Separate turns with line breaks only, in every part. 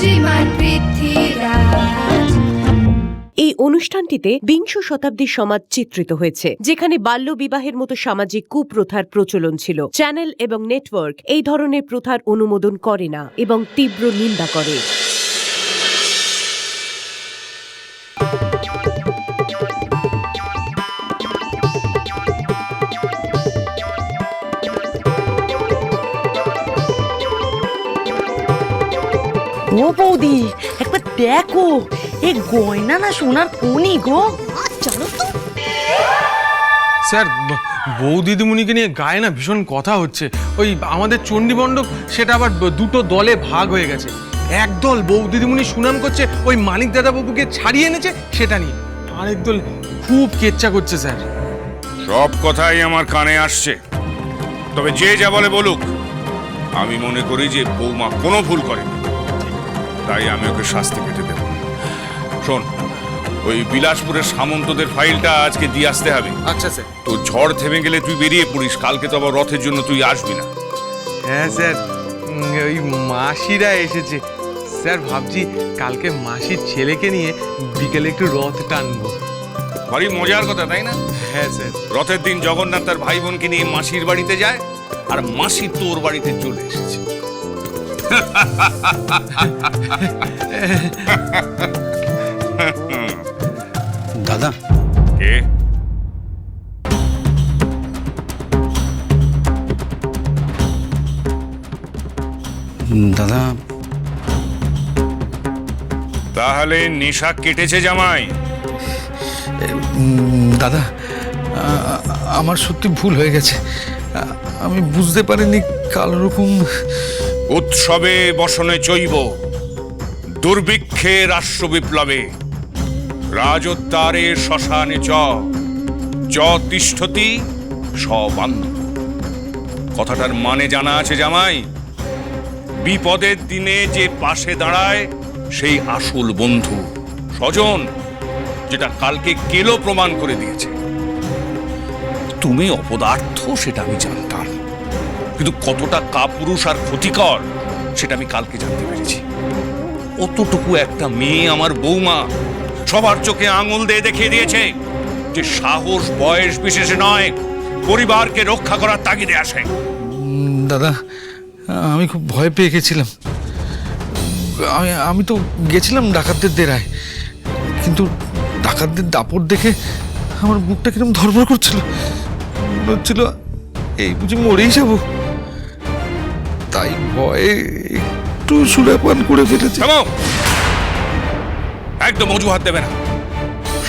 শ্রীমান পৃথ্বীরাজ।
এই অনুষ্ঠানটিতে বিংশ শতাব্দীর সমাজ চিত্রিত হয়েছে, যেখানে বাল্য বিবাহের মতো সামাজিক কুপ্রথার প্রচলন ছিল। চ্যানেল এবং নেটওয়ার্ক এই ধরনের প্রথার অনুমোদন করে না এবং তীব্র নিন্দা করে।
ও বৌদি, একবার দেখো, এ গয়না না সোনার কোনি গো। চলো তো
স্যার, বউ দিদিমণিকে নিয়ে গায়ে না ভীষণ কথা হচ্ছে। ওই আমাদের চণ্ডীমণ্ডপ সেটা আবার দুটো দলে ভাগ হয়ে গেছে। একদল বউ দিদিমণি সুনাম করছে ওই মানিক দাদা বাবুকে ছাড়িয়ে এনেছে সেটা নিয়ে, আরেক দল খুব কেচ্চা করছে স্যার।
সব কথাই আমার কানে আসছে, তবে যে যা বলে বলুক, আমি মনে করি যে বৌমা কোনো ভুল করেনি, তাই আমি ওকে শাস্তি পেতে দেব। শোন, ওই বিলাসপুরের সামন্তদের ফাইলটা আজকে দিয়ে আসতে হবে।
আচ্ছা স্যার।
তো ঝড় থেমে গেলে তুই বেরিয়ে পড়িস, কালকে তো আবার রথের জন্য তুই আসবি না।
হ্যাঁ স্যার, ওই মাসিরা এসেছে স্যার, ভাবছি কালকে মাসির ছেলেকে নিয়ে বিকেলে একটু রথ টানবো।
ভারী মজার কথা, তাই না?
হ্যাঁ স্যার।
রথের দিন জগন্নাথ তার ভাই বোনকে নিয়ে মাসির বাড়িতে যায়, আর মাসি তোর বাড়িতে চলে এসেছে।
দাদা,
কে?
দাদা,
তাহলে নেশা কেটেছে জামাই?
দাদা, আমার সত্যি ভুল হয়ে গেছে। আমি বুঝতে পারিনি কাল রকম।
উৎসবে বসনে চৈব, দুর্ভিক্ষে রাষ্ট্র বিপ্লবে, রাজোদ্ধারে শ্মশানে চ তিষ্ঠতি সবান্ধব। কথাটার মানে জানা আছে জামাই? বিপদের দিনে যে পাশে দাঁড়ায় সেই আসল বন্ধু, স্বজন, যেটা কালকে কেলো প্রমাণ করে দিয়েছে। তুমি অপদার্থ সেটা আমি জানতাম, কিন্তু কতটা কাপুরুষ আর ক্ষতিকর সেটা আমি কালকে জানতে পেরেছি। অতটুকু একটা মেয়ে আমার বৌমা সবার চোখে আঙুল দিয়ে দেখিয়ে দিয়েছে যে সাহস বয়স বিশেষে নয়, পরিবারকে রক্ষা করার তাগিদে আসে।
দাদা, আমি খুব ভয় পেয়ে গেছিলাম। আমি তো গেছিলাম ডাকাতদের ডেরায়, কিন্তু ডাকাতদের দাপট দেখে আমার বুকটা কিরকম ধড়ফড় করছিল, মনে হচ্ছিল এই বুঝি মরেই যাব। তাই ভয়ে একটু সুরাপান করে ফেলেছি।
একদম অজুহাত দেবে না।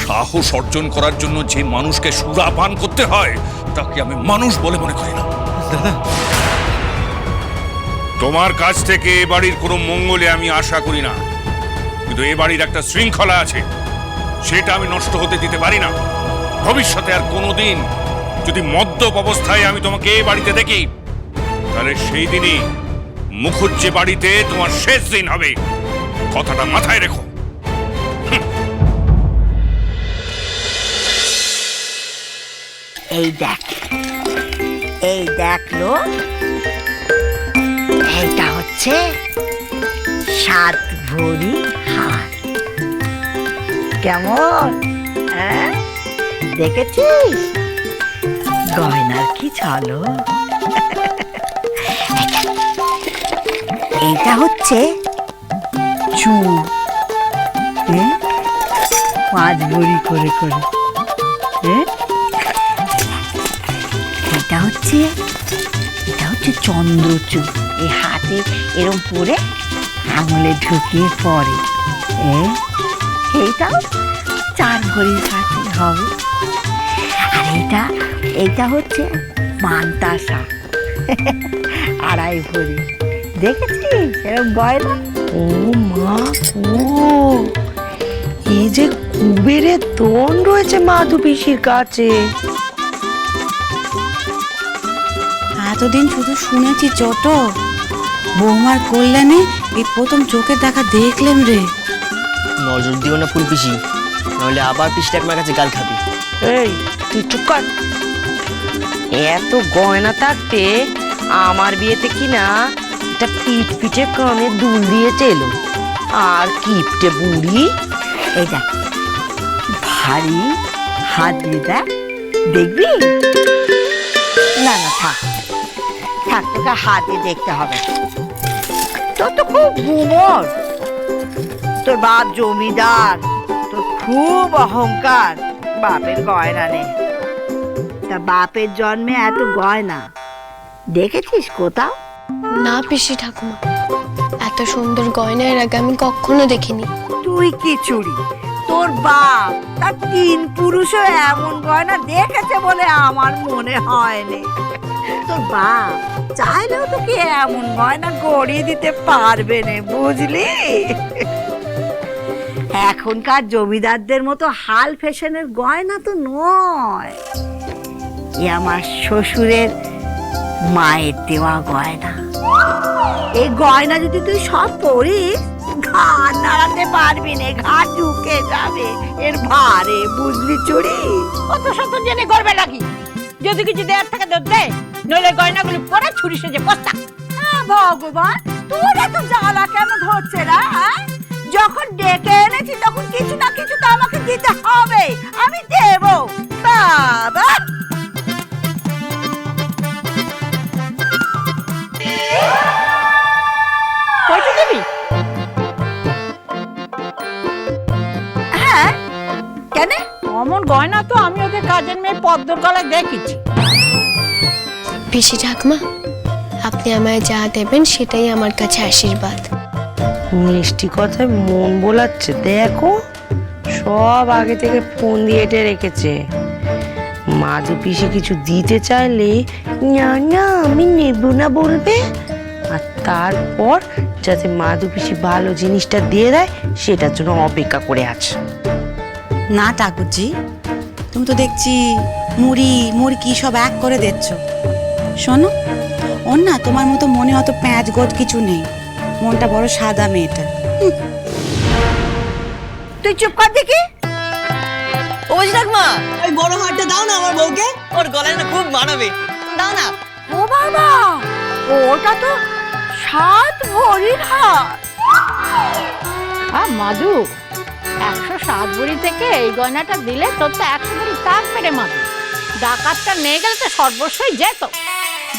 সাহস অর্জন করার জন্য যে মানুষকে সুরাপান করতে হয় তাকে আমি মানুষ বলে মনে করি না।
দাদা,
তোমার কাছ থেকে এ বাড়ির কোনো মঙ্গলে আমি আশা করি না, কিন্তু এ বাড়ির একটা শৃঙ্খলা আছে, সেটা আমি নষ্ট হতে দিতে পারি না। ভবিষ্যতে আর কোনোদিন যদি মদ্যপ অবস্থায় আমি তোমাকে এ বাড়িতে দেখি, তাহলে সেই দিনই মুখুজ্জে বাড়িতে তোমার শেষ দিন হবে। কথাটা মাথায় রেখো।
এই দেখ, এই দেখলো, এইটা হচ্ছে 7 ভরি হার। কেমন, হ্যাঁ? দেখেছিস গয়নার কি চলো? এইটা হচ্ছে চুল, 5 ভরি করে করে। এটা হচ্ছে চন্দ্রচূড়, এই হাতে এরম পরে আঙুলে ঢুকিয়ে পরে। এইটাও 4 ভরির কাছে হবে। আর এইটা হচ্ছে মান্তাসা, 2.5 ভরি। দেখেছিস এরকম গয়না? ও মা, ও এই যে কুবেরের দন রয়েছে মাধু পিসির কাছে।
এতদিন শুধু শুনেছি ছোট, বৌমার কল্যাণে এই প্রথম চোখের দেখা দেখলেন রে।
নজর দিও না ফুল পিসি, নাহলে আবার পিসটা আমার কাছে গাল খাবি।
এই তুই চুপ কর। এত গয়না থাকতে আমার বিয়েতে কিনা এটা পিঠ পিঠে কানে দুল দিয়েছে এলো, আর কিপটে বুড়ি। এই দেখ, ভারী হাত দিয়ে দেখ, দেখবি? না না, থাক থাক, তোকে হাত দিয়ে দেখতে হবে। তোর তো খুব গুমর, তোর বাপ জমিদার, তোর খুব অহংকার, বাপের গয়না নেই। তা বাপের জন্মে এত গয়না দেখেছিস কোথাও?
না পিসি ঠাকুমা, এত সুন্দর গয়না এর আগে আমি কখনো দেখিনি।
তুই কি চুরি, তোর বাপ তার 3 পুরুষও এমন গয়না দেখেছে বলে আমার মনে হয়নি। তোর বাপ চাইলেও তোকে এমন গয়না গড়িয়ে দিতে পারবে না, বুঝলি? এখনকার জমিদারদের মতো হাল ফ্যাশনের গয়না তো নয়, এ আমার শ্বশুরের মায়ের দেওয়া গয়না। এই গয়না যদি তুই সব পরিস, ঘাড় নাড়াতে পারবি না, ঘাড় ঢুকে যাবে এর ভারে, বুঝলি চুরি?
কত শত জেনে করবে নাকি? যদি কিছু দেওয়ার থাকে দে, নইলে গয়নাগুলি পরে ছুরি সেজে বস্তা।
ভগবান, তোর এত জ্বালা কেন ধরছে না? যখন ডেকে এনেছি তখন কিছু না কিছু তো আমাকে দিতে হবে, আমি দেব। বাবা,
কয়টা দিবি?
হ্যাঁ, কেন?
অমন গয়না তো আমি ওদের কাজের মেয়ে পদ্মর গলায় দেখেছি।
পিসি ঠাকুমা, আপনি আমায় যা দেবেন সেটাই আমার কাছে আশীর্বাদ।
মিষ্টি কথায় মন বোলাচ্ছে, দেখো সব আগে থেকে ফোন দিয়ে এঁটে রেখেছে। মাঝে পিসে কিছু দিতে চাইলে না না আমি নেব না বলবে, আর তারপর যাতে মাধু পিসি ভালো জিনিসটা দিয়ে দেয় সেটার জন্য অপেক্ষা করে আছে।
না ঠাকুরজি, তুমি তো দেখছি মুড়ি মুড়কি সব এক করে দিচ্ছ। শোনো, ওর না তোমার মতো মনে অত প্যাঁচ গোদ কিছু নেই, মনটা বড় সাদা মেয়েটা।
তুই চুপ কর দেখি।
ও ঠাকুমা, ওই বড় হারটা দাও না আমার বউকে, ওর গলায় না খুব মানাবে, দাও না।
ও বাবা, ওটা তো 7 ভরির হার।
মাধু, 107 ভরি থেকে এই গয়নাটা দিলে তোর তো 100 ভরি থাকবে রে মাধু। ডাকাতটা নিয়ে গেলে তো সর্বস্বই যেত।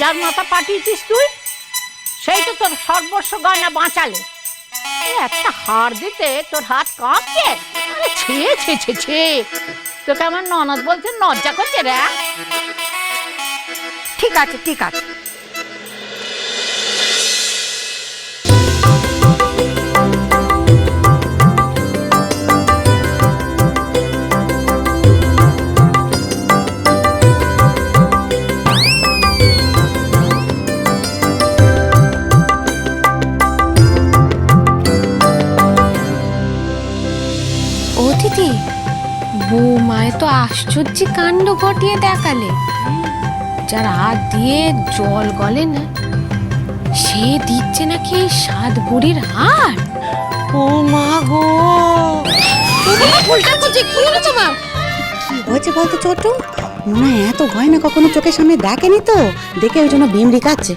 যার মাথা পাঠিয়েছিস তুই, সেই তো তোর সর্বস্ব গয়না বাঁচালে। একটা হার দিতে তোর হাত কাঁপছে? আরে ছে ছে ছে ছে, তোকে আমার ননদ বলছে লজ্জা করছে রে।
ঠিক আছে ঠিক আছে,
ও দিদি, বৌমায় তো আশ্চর্য কাণ্ড ঘটিয়ে দেখালে। যার হাত দিয়ে জল গলে না, সে দিচ্ছে নাকি এই 7 ভরির হার।
ও মা গো,
উল্টা করছে, কি হলো তোমার?
কি হয়েছে বলতো ছোট? মনে হয় এত গয়না কখনো চোখের সামনে দেখেনি তো, দেখে ওই জন্য বিমরি কাচ্ছে।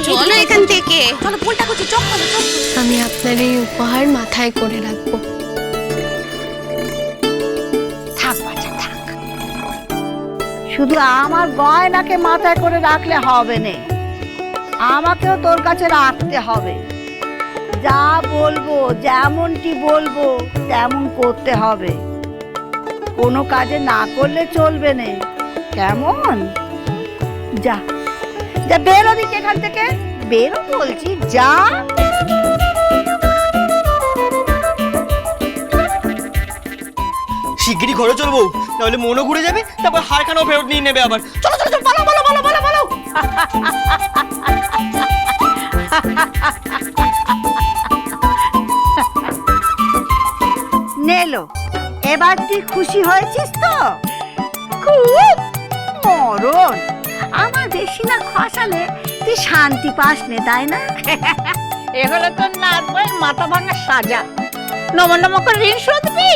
চলো এখান থেকে।
চলো, উল্টা করছি, চোখ খোলো, চোখ খোলো।
আমি আপনার এই উপহার মাথায় করে রাখবো।
থাক বাচ্চা থাক, শুধু আমার গয়নাকে মাথায় করে রাখলে হবে না, আমাকেও তোর কাছে রাখতে হবে। যা বলবো, যেমনটি বলবো তেমন করতে হবে, কোনো কাজে না করলে চলবে না, কেমন? যা যা, বেরো দিকে এখান থেকে, বেরো বলছি, যা।
শিগগিরই ঘরে চলবো, নাহলে মনও ঘুরে যাবে, তারপর হারখানাও ফেরত নিয়ে নেবে আবার। চলো চলো চলো, পালাও পালাও পালাও পালাও পালাও।
নেলো, এবার তুই খুশি হয়েছিস তো? খুব মরণ, আমার বেশি না খসালে তুই শান্তি পাস নে, তাই না?
এগুলো তোর নাচ বইয়ের মাথা ভাঙা সাজা। নম নম করে ঋণ শুধবি,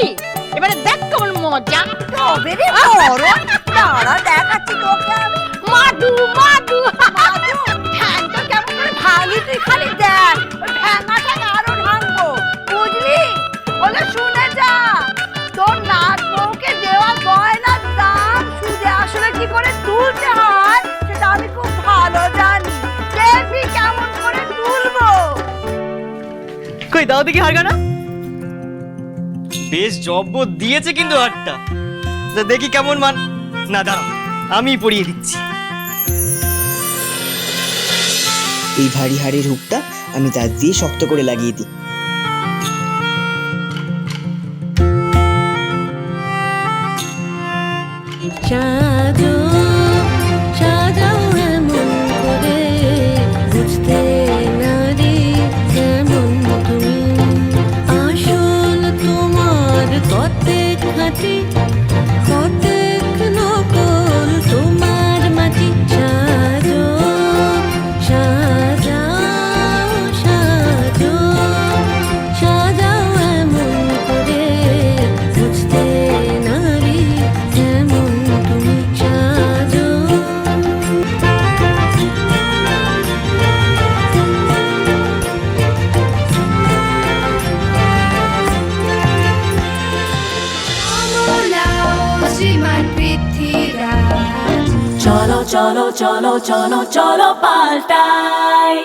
এবারে দেখ কেমন মজা।
তবে রে মরণ, দাঁড়া দেখাচ্ছি তোকে আমি।
মাধু মাধু,
মাধু, ঠ্যাংটা কেমন করে ভাঙি তুই খালি দেখ, ওই ঠ্যাঙাটা আরো ভাঙবো। ও
কই দাও দেখি হারগানা। বেশ জব্বর দিয়েছে কিন্তু হারটা। দেখি কেমন মান। না দাঁড়াও, আমি পরিয়ে দিচ্ছি।
এই ভারী হাড়ের হুকটা আমি দাঁত দিয়ে শক্ত করে লাগিয়ে দিই।
সাজো সাজাও এমন করে বুঝতে নারী কেমন তুমি আসল তোমার কতেক খাঁটি কতেক নকল তোমার মাটি সাজো সাজাও সাজো সাজাও এমন করে বুঝতে নারী কেমন তুমি সাজো। শ্রীমান পৃথ্বীরাজ চলো চলো চলো চলো চলো পাল্টাই।